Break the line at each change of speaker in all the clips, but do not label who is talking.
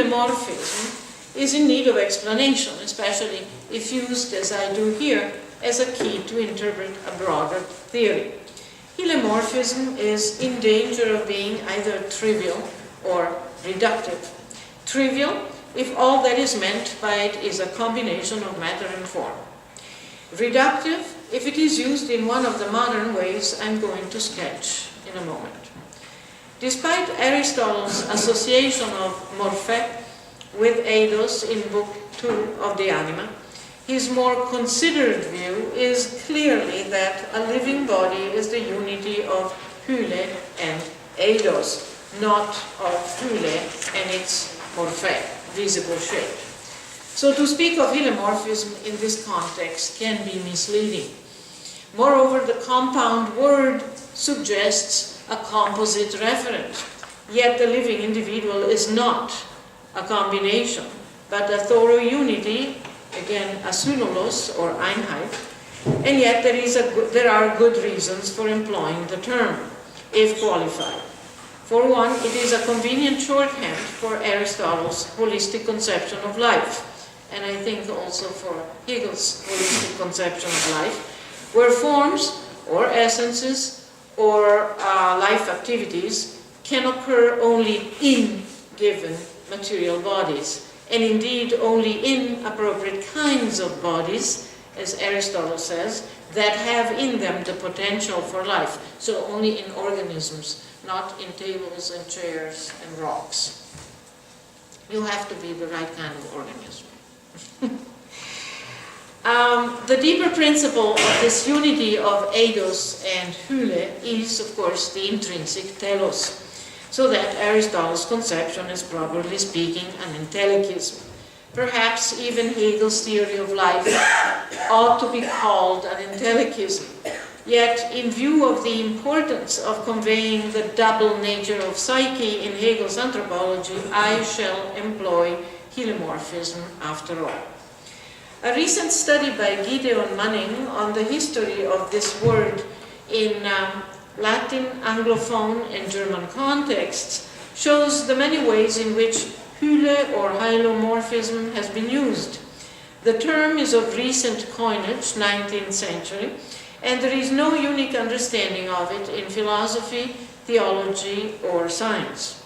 Hylemorphism is in need of explanation, especially if used, as I do here, as a key to interpret a broader theory. Hylemorphism is in danger of being either trivial or reductive. Trivial if all that is meant by it is a combination of matter and form. Reductive if it is used in one of the modern ways I'm going to sketch in a moment. Despite Aristotle's association of morphe with eidos in Book 2 of the Anima, his more considered view is clearly that a living body is the unity of hyle and eidos, not of hyle and its morphe, visible shape. So to speak of Hylemorphism in this context can be misleading. Moreover, the compound word suggests a composite referent, yet the living individual is not a combination, but a thorough unity, again a synoulos or Einheit, and yet there are good reasons for employing the term, if qualified. For one, it is a convenient shorthand for Aristotle's holistic conception of life, and I think also for Hegel's holistic conception of life, where forms or essences or life activities can occur only in given material bodies, and indeed only in appropriate kinds of bodies, as Aristotle says, that have in them the potential for life. So only in organisms, not in tables and chairs and rocks. You have to be the right kind of organism. The deeper principle of this unity of eidos and hyle is, of course, the intrinsic telos, so that Aristotle's conception is, properly speaking, an intellegism. Perhaps even Hegel's theory of life ought to be called an intellegism. Yet, in view of the importance of conveying the double nature of psyche in Hegel's anthropology, I shall employ Hylemorphism after all. A recent study by Gideon Manning on the history of this word in Latin, Anglophone, and German contexts shows the many ways in which hyle or hylomorphism has been used. The term is of recent coinage, 19th century, and there is no unique understanding of it in philosophy, theology, or science.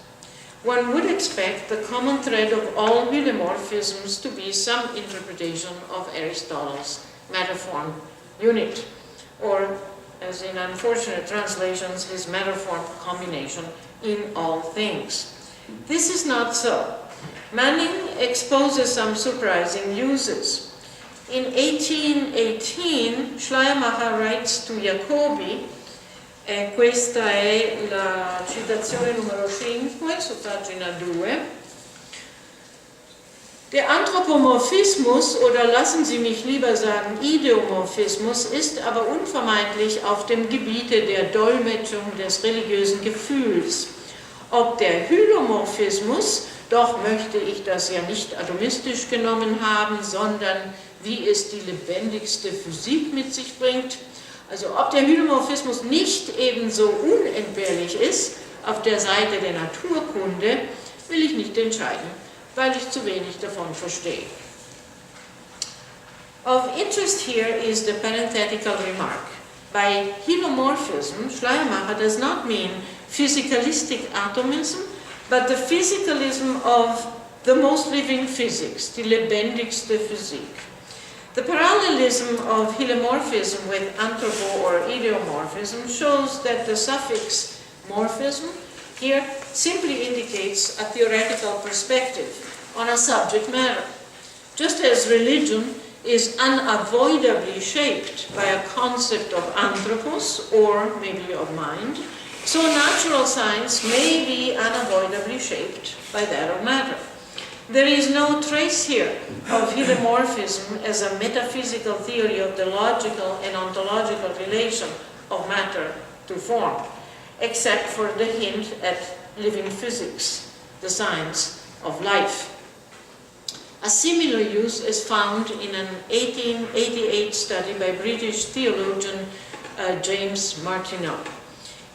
One would expect the common thread of all hylomorphisms to be some interpretation of Aristotle's matter-form unit, or, as in unfortunate translations, his matter-form combination in all things. This is not so. Manning exposes some surprising uses. In 1818, Schleiermacher writes to Jacobi, e questa è la citazione numero 5 su pagina 2. Der Anthropomorphismus, oder lassen Sie mich lieber sagen Ideomorphismus, ist aber unvermeidlich auf dem Gebiete der Dolmetschung des religiösen Gefühls. Ob der Hylomorphismus, doch möchte ich das ja nicht atomistisch genommen haben, sondern wie es die lebendigste Physik mit sich bringt. Also ob der Hylomorphismus nicht ebenso unentbehrlich ist auf der Seite der Naturkunde, will ich nicht entscheiden, weil ich zu wenig davon verstehe. Of interest here is the parenthetical remark. By hylomorphism, Schleiermacher does not mean physicalistic atomism, but the physicalism of the most living physics, die lebendigste Physik. The parallelism of hylomorphism with anthropo or ideomorphism shows that the suffix morphism here simply indicates a theoretical perspective on a subject matter. Just as religion is unavoidably shaped by a concept of anthropos, or maybe of mind, so natural science may be unavoidably shaped by that of matter. There is no trace here of hylomorphism as a metaphysical theory of the logical and ontological relation of matter to form, except for the hint at living physics, the science of life. A similar use is found in an 1888 study by British theologian James Martineau.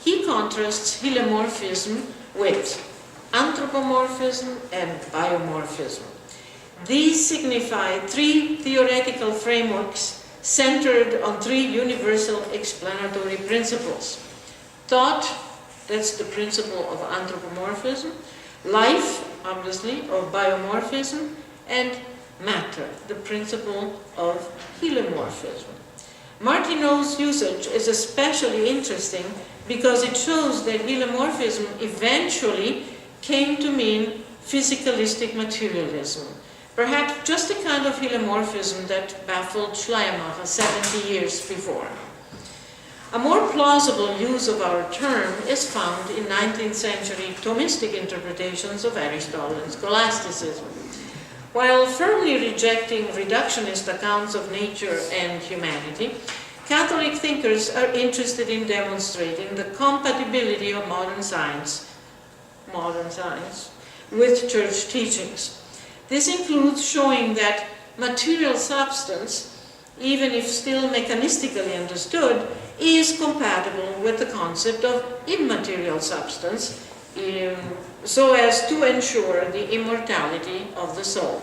He contrasts hylomorphism with anthropomorphism and biomorphism. These signify three theoretical frameworks centered on three universal explanatory principles. Thought, that's the principle of anthropomorphism, life, obviously, of biomorphism, and matter, the principle of hylemorphism. Martineau's usage is especially interesting because it shows that hylemorphism eventually came to mean physicalistic materialism, perhaps just the kind of hylemorphism that baffled Schleiermacher 70 years before. A more plausible use of our term is found in 19th century Thomistic interpretations of Aristotle and scholasticism. While firmly rejecting reductionist accounts of nature and humanity, Catholic thinkers are interested in demonstrating the compatibility of modern science with church teachings. This includes showing that material substance, even if still mechanistically understood, is compatible with the concept of immaterial substance, so as to ensure the immortality of the soul.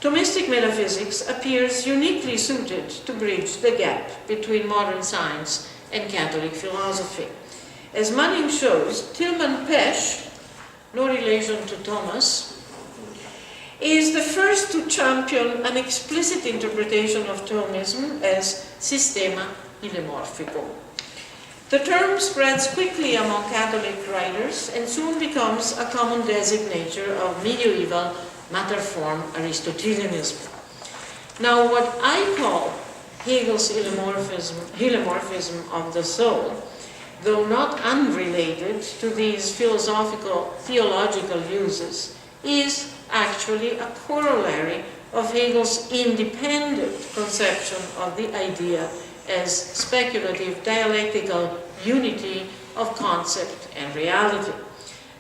Thomistic metaphysics appears uniquely suited to bridge the gap between modern science and Catholic philosophy. As Manning shows, Tilman Pesch, no relation to Thomas, is the first to champion an explicit interpretation of Thomism as sistema hylemorphico. The term spreads quickly among Catholic writers and soon becomes a common designator of medieval matter-form Aristotelianism. Now, what I call Hegel's hylemorphism of the soul, though not unrelated to these philosophical, theological uses, is actually a corollary of Hegel's independent conception of the idea as speculative dialectical unity of concept and reality.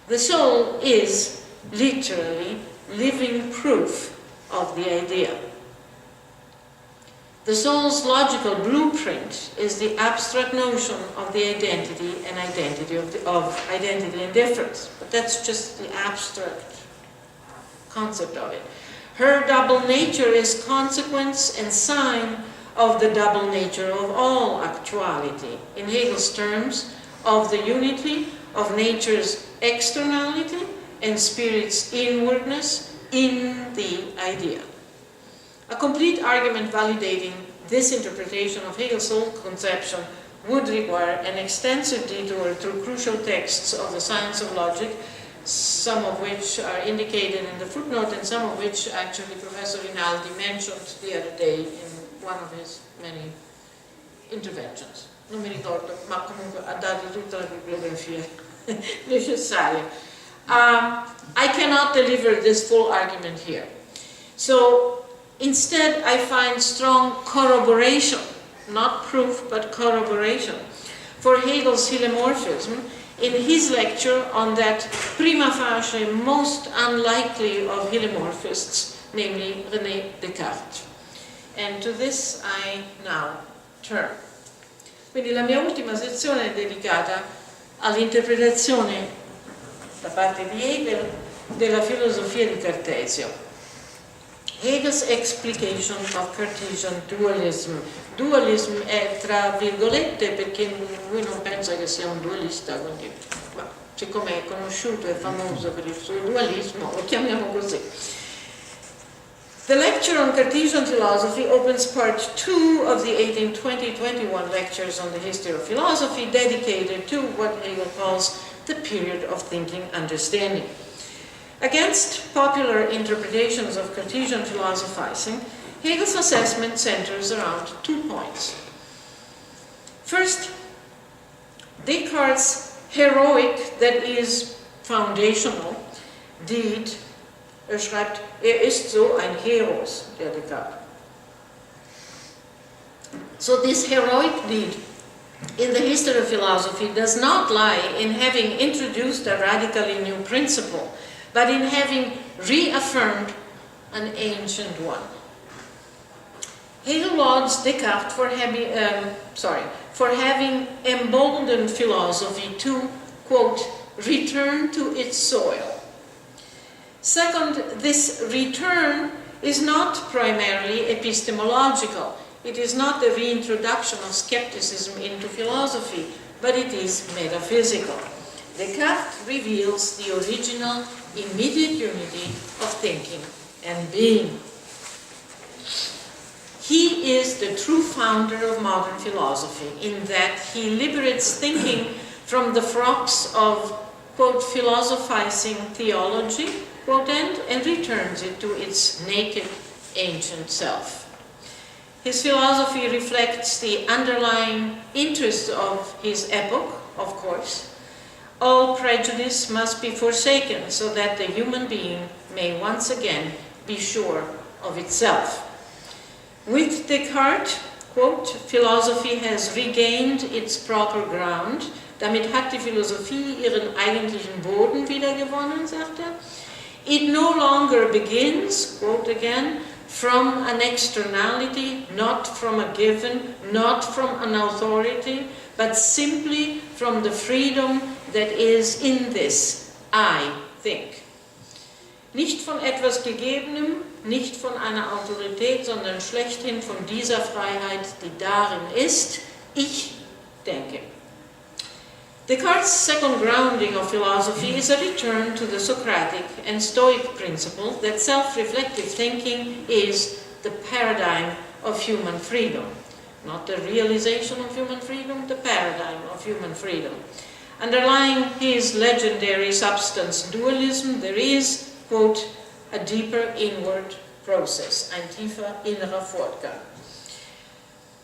The soul is literally living proof of the idea. The soul's logical blueprint is the abstract notion of the identity and identity of identity and difference. But that's just the abstract concept of it. Her double nature is consequence and sign of the double nature of all actuality. In Hegel's terms, of the unity of nature's externality and spirit's inwardness in the idea. A complete argument validating this interpretation of Hegel's soul conception would require an extensive detour through crucial texts of the science of logic, some of which are indicated in the footnote and some of which actually Professor Inhalt mentioned the other day in one of his many interventions. Non mi ricordo, ma comunque ha dato tutta la bibliografia necessaria. I cannot deliver this full argument here. So instead I find strong corroboration, not proof but corroboration, for Hegel's hylemorphism in his lecture on that prima facie most unlikely of hylemorphists, namely René Descartes. And to this I now turn. Quindi la mia ultima sezione è dedicata all'interpretazione da parte di Hegel della filosofia di Cartesio. Hegel's explication of Cartesian dualism. Dualism è tra virgolette perché lui non pensa che sia un dualista, quindi siccome è conosciuto e famoso per il suo dualismo, lo chiamiamo così. The lecture on Cartesian philosophy opens part 2 of the 1820-21 lectures on the history of philosophy dedicated to what Hegel calls the period of thinking understanding. Against popular interpretations of Cartesian philosophizing, Hegel's assessment centers around 2 points. First, Descartes' heroic, that is foundational, deed, schreibt, ist so ein Heros, der Descartes. So this heroic deed in the history of philosophy does not lie in having introduced a radically new principle, but in having reaffirmed an ancient one. Hegel lauds Descartes for having emboldened philosophy to, quote, return to its soil. Second, this return is not primarily epistemological. It is not the reintroduction of skepticism into philosophy, but it is metaphysical. Descartes reveals the original, immediate unity of thinking and being. He is the true founder of modern philosophy, in that he liberates thinking from the frocks of, quote, philosophizing theology, quote, and returns it to its naked, ancient self. His philosophy reflects the underlying interests of his epoch, of course. All prejudice must be forsaken so that the human being may once again be sure of itself. With Descartes, quote, philosophy has regained its proper ground, damit hat die Philosophie ihren eigentlichen Boden wiedergewonnen, sagt er. It no longer begins, quote again, from an externality, not from a given, not from an authority, but simply from the freedom that is in this, I think. Nicht von etwas Gegebenem, nicht von einer Autorität, sondern schlechthin von dieser Freiheit, die darin ist, ich denke. Descartes' second grounding of philosophy is a return to the Socratic and Stoic principle that self-reflective thinking is the paradigm of human freedom. Not the realization of human freedom, the paradigm of human freedom. Underlying his legendary substance dualism, there is, quote, a deeper inward process, ein tiefer innerer Fortgang.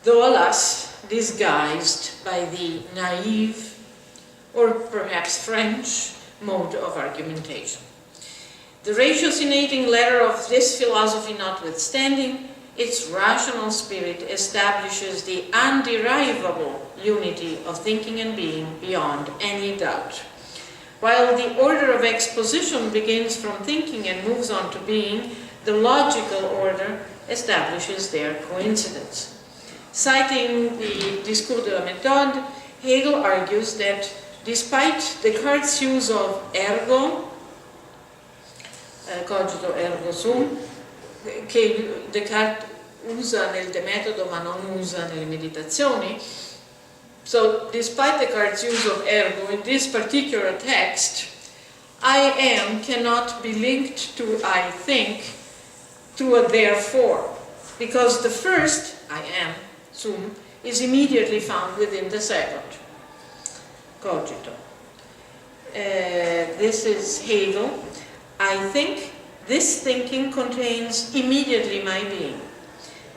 Though alas, disguised by the naive, or perhaps French, mode of argumentation. The ratiocinating letter of this philosophy notwithstanding, its rational spirit establishes the underivable unity of thinking and being beyond any doubt. While the order of exposition begins from thinking and moves on to being, the logical order establishes their coincidence. Citing the Discours de la Méthode, Hegel argues that despite Descartes' use of ergo, cogito ergo sum, che Descartes usa nel De Metodo ma non usa nelle meditazioni, so despite Descartes' use of ergo in this particular text, I am cannot be linked to I think through a therefore, because the first, I am, sum, is immediately found within the second. Cogito. This is Hegel. I think this thinking contains immediately my being.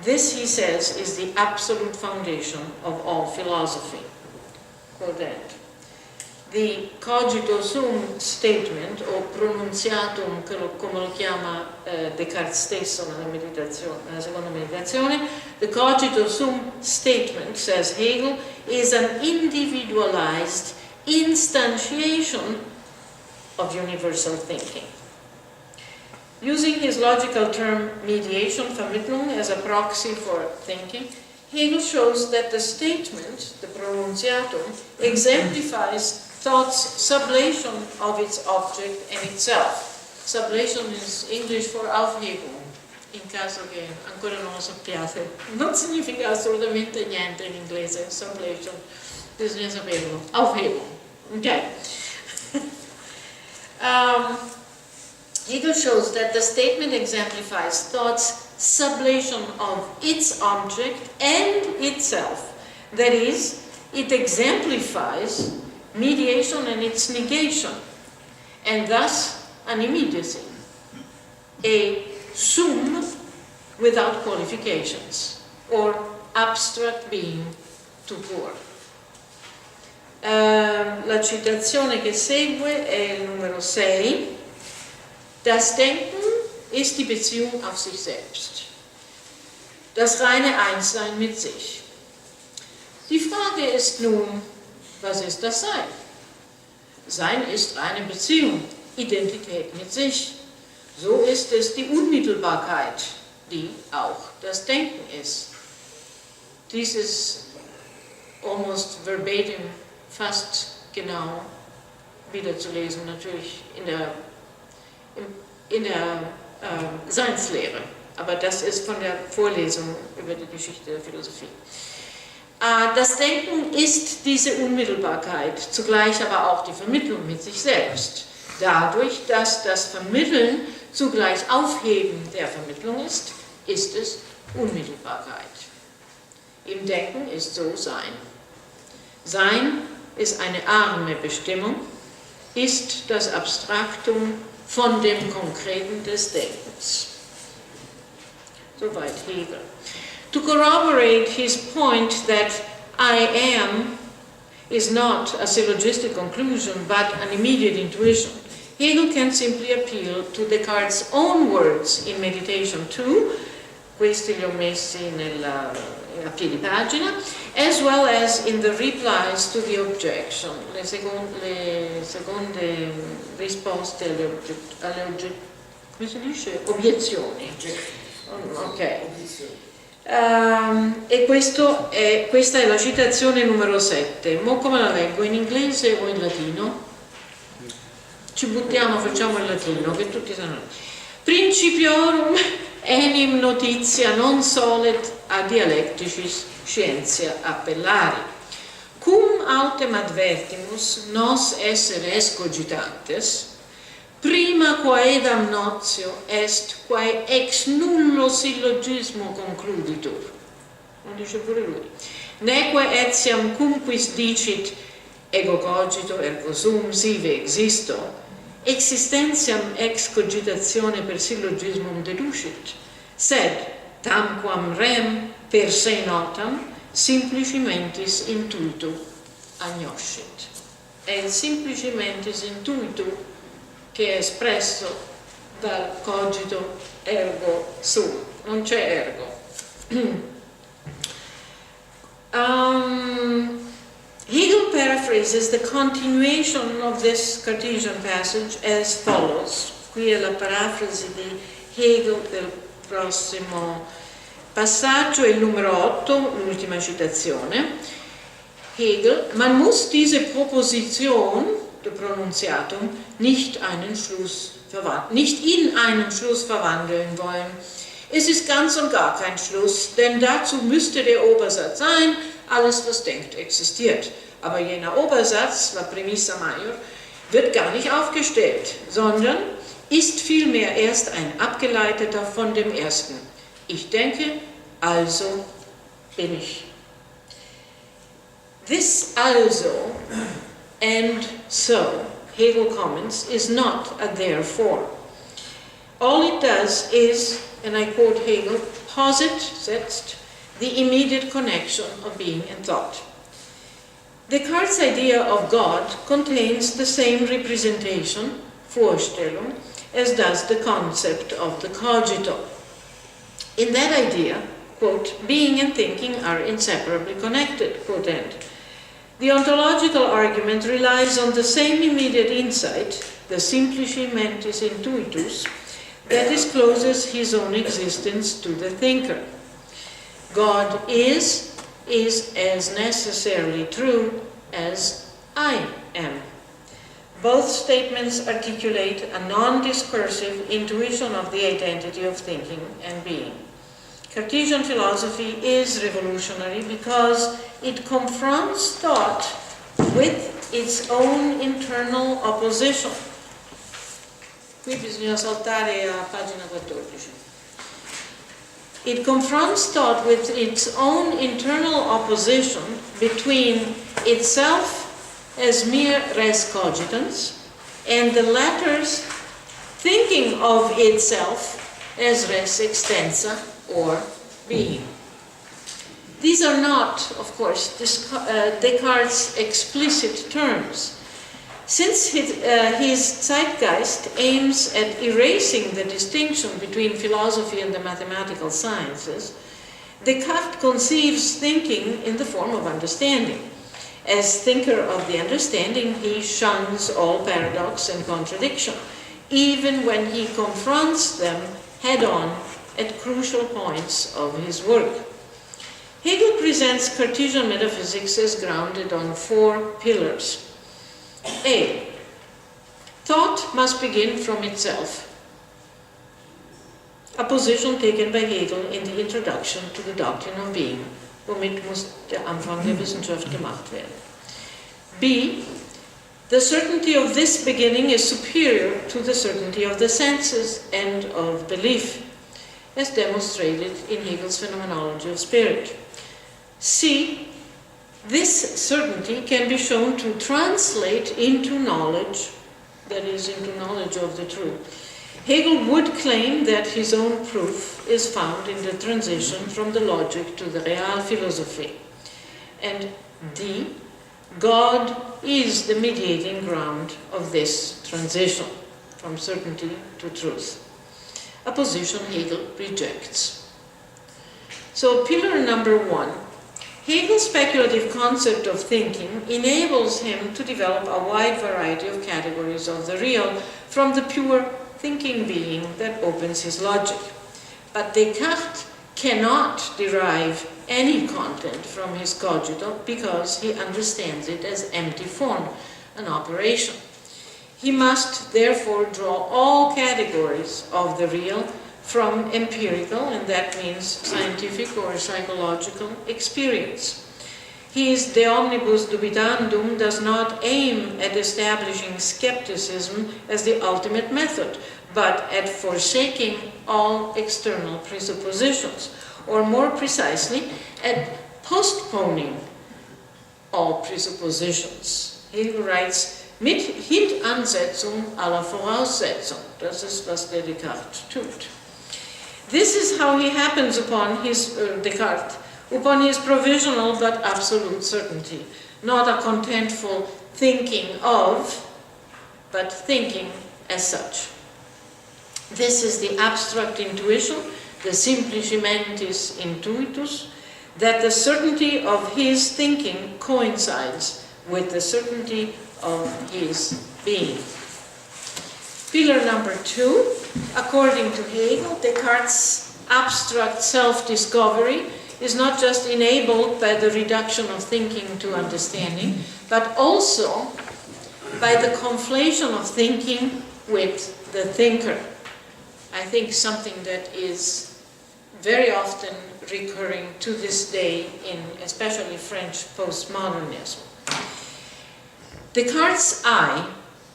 This, he says, is the absolute foundation of all philosophy. Quote that. The cogito sum statement, o pronunziatum, come lo chiama Descartes stesso nella seconda meditazione, the cogito sum statement, says Hegel, is an individualized instantiation of universal thinking. Using his logical term mediation, Vermittlung, as a proxy for thinking, Hegel shows that the statement, the pronunziatum, exemplifies thought's sublation of its object and itself. Sublation is English for Aufhebung, in caso che ancora non lo sappiate. Non significa assolutamente niente in inglese, sublation, bisogna saperlo. Aufhebung. Okay. Hegel shows that the statement exemplifies thought's sublation of its object and itself. That is, it exemplifies mediation and its negation, and thus an immediacy, a sum without qualifications, or abstract being to pure. La citazione che segue è il numero 6. Das Denken ist die Beziehung auf sich selbst. Das reine Einssein mit sich. Die Frage ist nun, was ist das Sein? Sein ist eine Beziehung, Identität mit sich. So ist es die Unmittelbarkeit, die auch das Denken ist. Dies ist almost verbatim, fast genau wiederzulesen, natürlich in der Seinslehre. Aber das ist von der Vorlesung über die Geschichte der Philosophie. Das Denken ist diese Unmittelbarkeit, zugleich aber auch die Vermittlung mit sich selbst. Dadurch, dass das Vermitteln zugleich Aufheben der Vermittlung ist, ist es Unmittelbarkeit. Im Denken ist so Sein. Sein ist eine arme Bestimmung, ist das Abstraktum von dem Konkreten des Denkens. Soweit Hegel. To corroborate his point that I am is not a syllogistic conclusion but an immediate intuition, Hegel can simply appeal to Descartes' own words in Meditation 2, questi li ho messi a piedi pagina, as well as in the replies to the objection, le seconde risposte alle come si dice? Obiezioni. Ok. E questa è la citazione numero 7. Mo come la leggo? In inglese o in latino? Ci buttiamo, facciamo il latino, che tutti sanno. Principiorum enim notitia non solet a dialecticis scientia appellari. Cum autem advertimus nos essere cogitantes, prima quaedam notio est quae ex nullo syllogismo concluditur. Non dice pure lui. Neque etiam cumquis dicit ego cogito ergo sum sive existo, existentiam ex cogitatione per syllogismum deducit, sed tamquam rem per se notam simplicimentis intuitu agnoscit. È il simplicimentis intuitu che è espresso dal cogito ergo sum, non c'è ergo. Hegel paraphrases the continuation of this Cartesian passage as follows. Qui è la parafrasi di Hegel del prossimo passaggio, è il numero 8, l'ultima citazione. Hegel, man muss diese Proposition, der Pronunziatum, nicht in einen Schluss verwandeln wollen. Es ist ganz und gar kein Schluss, denn dazu müsste der Obersatz sein, alles, was denkt, existiert. Aber jener Obersatz, la premissa major, wird gar nicht aufgestellt, sondern ist vielmehr erst ein abgeleiteter von dem ersten. Ich denke, also bin ich. This also and so, Hegel comments, is not a therefore. All it does is, and I quote Hegel, posit, setzt, the immediate connection of being and thought. Descartes' idea of God contains the same representation, Vorstellung, as does the concept of the cogito. In that idea, quote, being and thinking are inseparably connected, quote end. The ontological argument relies on the same immediate insight, the simplicimentis intuitus, that discloses his own existence to the thinker. God is as necessarily true as I am. Both statements articulate a non-discursive intuition of the identity of thinking and being. Cartesian philosophy is revolutionary because it confronts thought with its own internal opposition. Qui bisogna saltare a pagina 14. It confronts thought with its own internal opposition between itself as mere res cogitans and the latter's thinking of itself as res extensa or being. These are not, of course, Descartes' explicit terms. Since his Zeitgeist aims at erasing the distinction between philosophy and the mathematical sciences, Descartes conceives thinking in the form of understanding. As thinker of the understanding, he shuns all paradox and contradiction, even when he confronts them head-on at crucial points of his work. Hegel presents Cartesian metaphysics as grounded on 4 pillars. A. Thought must begin from itself. a position taken by Hegel in the Introduction to the Doctrine of Being. Womit muss der Anfang der Wissenschaft gemacht werden. B. The certainty of this beginning is superior to the certainty of the senses and of belief, as demonstrated in Hegel's phenomenology of spirit. C. This certainty can be shown to translate into knowledge, that is, into knowledge of the truth. Hegel would claim that his own proof is found in the transition from the logic to the real philosophy. And D. God is the mediating ground of this transition from certainty to truth, a position Hegel rejects. So pillar number 1, Hegel's speculative concept of thinking enables him to develop a wide variety of categories of the real from the pure thinking being that opens his logic. But Descartes cannot derive any content from his cogito because he understands it as empty form, an operation. He must therefore draw all categories of the real from empirical, and that means scientific or psychological, experience. His De Omnibus Dubitandum does not aim at establishing skepticism as the ultimate method, but at forsaking all external presuppositions, or more precisely, at postponing all presuppositions. Hegel writes, mit Hintansetzung aller Voraussetzung. Das ist, was der Descartes tut. This is how he happens upon his, Descartes, upon his provisional but absolute certainty, not a contentful thinking of, but thinking as such. This is the abstract intuition, the simplicimentis intuitus, that the certainty of his thinking coincides with the certainty of his being. Pillar number 2, according to Hegel, Descartes' abstract self-discovery is not just enabled by the reduction of thinking to understanding, but also by the conflation of thinking with the thinker. I think something that is very often recurring to this day in especially French postmodernism. Descartes' I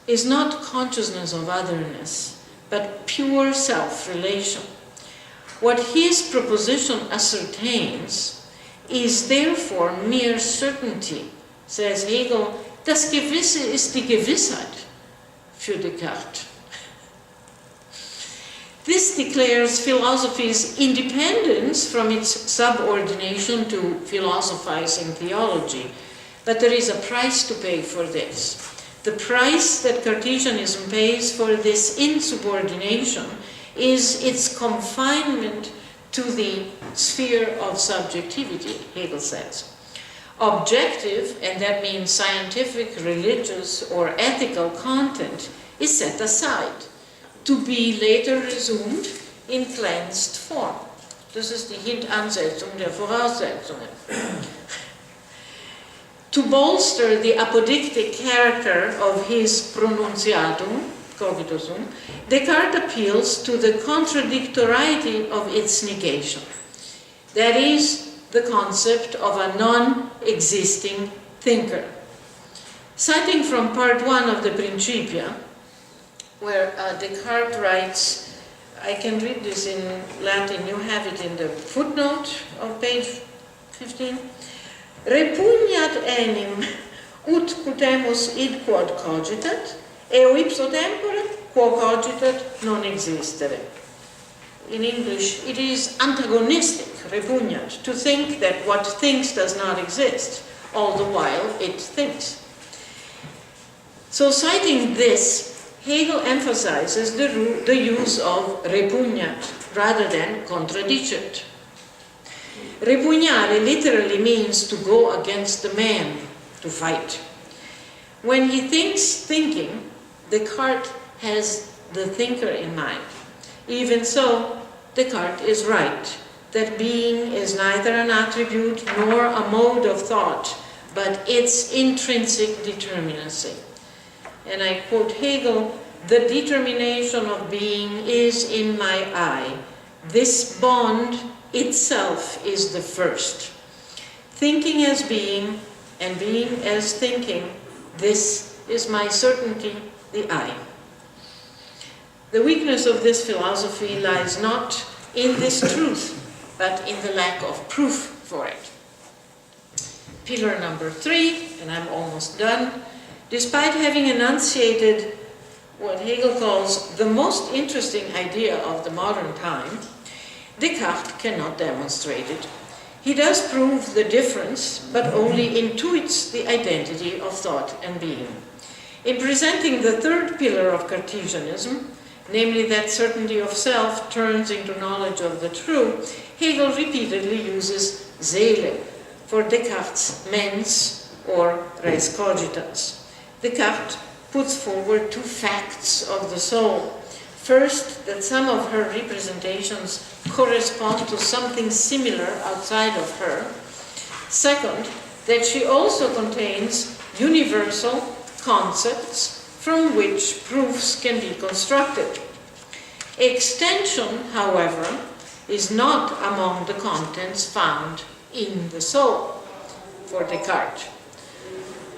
is not consciousness of otherness, but pure self-relation. What his proposition ascertains is therefore mere certainty, says Hegel. Das Gewisse ist die Gewissheit für Descartes. This declares philosophy's independence from its subordination to philosophizing theology, but there is a price to pay for this. The price that Cartesianism pays for this insubordination is its confinement to the sphere of subjectivity, Hegel says. Objective, and that means scientific, religious, or ethical content, is set aside, to be later resumed in cleansed form. Das ist die Hintansetzung der Voraussetzungen. To bolster the apodictic character of his pronunciatum, cogito sum, Descartes appeals to the contradictoriety of its negation. That is, the concept of a non-existing thinker. Citing from part 1 of the Principia, where Descartes writes, I can read this in Latin, you have it in the footnote of page 15. Repugnat enim ut putemus id quod cogitat, eo ipso tempore quo cogitat non existere. In English, it is antagonistic, repugnant, to think that what thinks does not exist, all the while it thinks. So citing this, Hegel emphasizes the use of repugnat rather than contradicit. Repugnare literally means to go against the man, to fight. When he thinks thinking, Descartes has the thinker in mind. Even so, Descartes is right, that being is neither an attribute nor a mode of thought, but its intrinsic determinacy. And I quote Hegel, the determination of being is in my eye, This bond itself is the first. Thinking as being, and being as thinking, this is my certainty, the I. The weakness of this philosophy lies not in this truth, but in the lack of proof for it. Pillar number 3, and I'm almost done. Despite having enunciated what Hegel calls the most interesting idea of the modern time, Descartes cannot demonstrate it. He does prove the difference, but only intuits the identity of thought and being. In presenting the third pillar of Cartesianism, namely that certainty of self turns into knowledge of the true, Hegel repeatedly uses Seele for Descartes' mens or res cogitans. Descartes puts forward two facts of the soul. First, that some of her representations correspond to something similar outside of her. Second, that she also contains universal concepts from which proofs can be constructed. Extension, however, is not among the contents found in the soul for Descartes.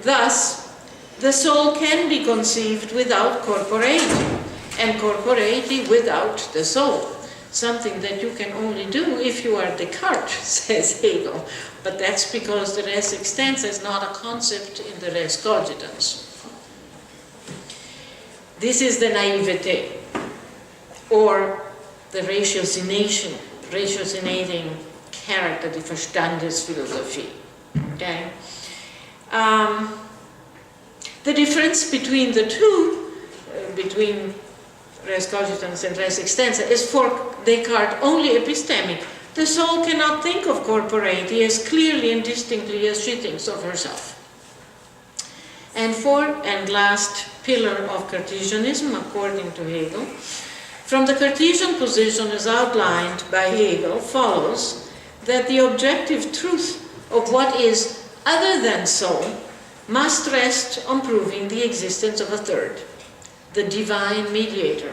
Thus, the soul can be conceived without corporeity, and corporeity without the soul, something that you can only do if you are Descartes, says Hegel, but that's because the res extensa is not a concept in the res cogitans. This is the naivete, or the ratiocinating character, die Verstandesphilosophie. Okay? The difference between the two, between res cogitans and res extensa, is for Descartes only epistemic. The soul cannot think of corporeity as clearly and distinctly as she thinks of herself. And fourth and last pillar of Cartesianism, according to Hegel, from the Cartesian position as outlined by Hegel follows that the objective truth of what is other than soul must rest on proving the existence of a third, the divine mediator,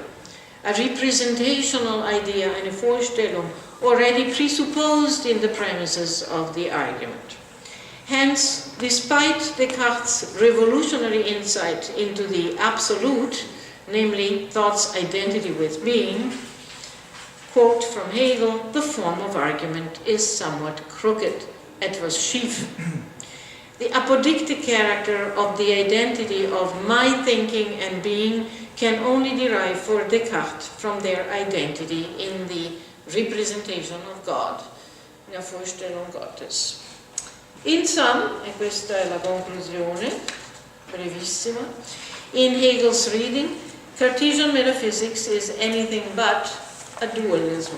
a representational idea, eine Vorstellung, already presupposed in the premises of the argument. Hence, despite Descartes' revolutionary insight into the Absolute, namely thought's identity with being, quote from Hegel, the form of argument is somewhat crooked, etwas schief. The apodictic character of the identity of my thinking and being can only derive for Descartes from their identity in the representation of God, la Vorstellung Gottes. In sum, e questa è la conclusione, brevissima, in Hegel's reading, Cartesian metaphysics is anything but a dualism.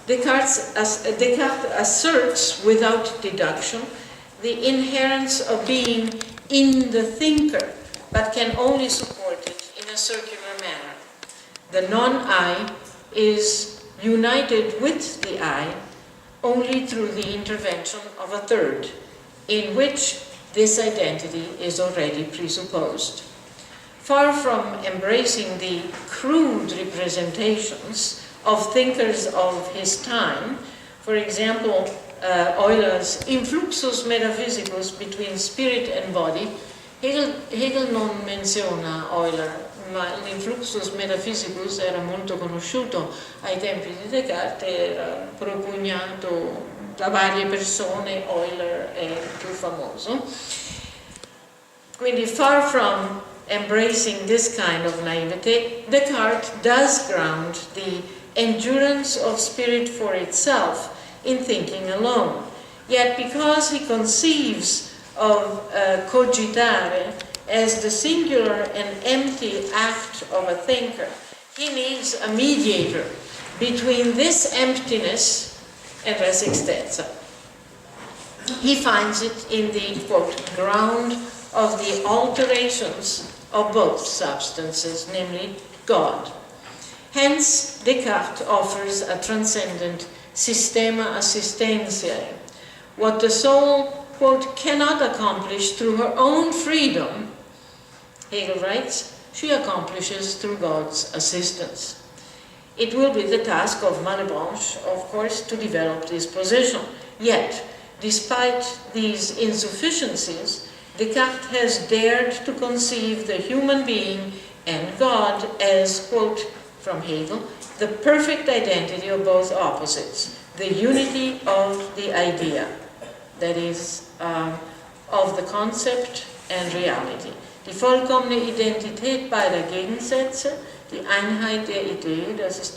Descartes asserts without deduction the inherence of being in the thinker, but can only support it in a circular manner. The non-I is united with the I only through the intervention of a third, in which this identity is already presupposed. Far from embracing the crude representations of thinkers of his time, for example, Euler's influxus metaphysicus between spirit and body, Hegel non menziona Euler, ma l'influxus metaphysicus era molto conosciuto ai tempi di Descartes, era propugnato da varie persone, Euler è il più famoso. Quindi, far from embracing this kind of naivete, Descartes does ground the endurance of spirit for itself in thinking alone. Yet, because he conceives of cogitare as the singular and empty act of a thinker, he needs a mediator between this emptiness and res extensa. He finds it in the, quote, ground of the alterations of both substances, namely God. Hence, Descartes offers a transcendent systema assistentiae. What the soul, quote, cannot accomplish through her own freedom, Hegel writes, she accomplishes through God's assistance. It will be the task of Malebranche, of course, to develop this position. Yet, despite these insufficiencies, Descartes has dared to conceive the human being and God as, quote from Hegel, the perfect identity of both opposites, the unity of the idea, that is, of the concept and reality. Die vollkommene Identität beider Gegensätze, die Einheit der Idee, das ist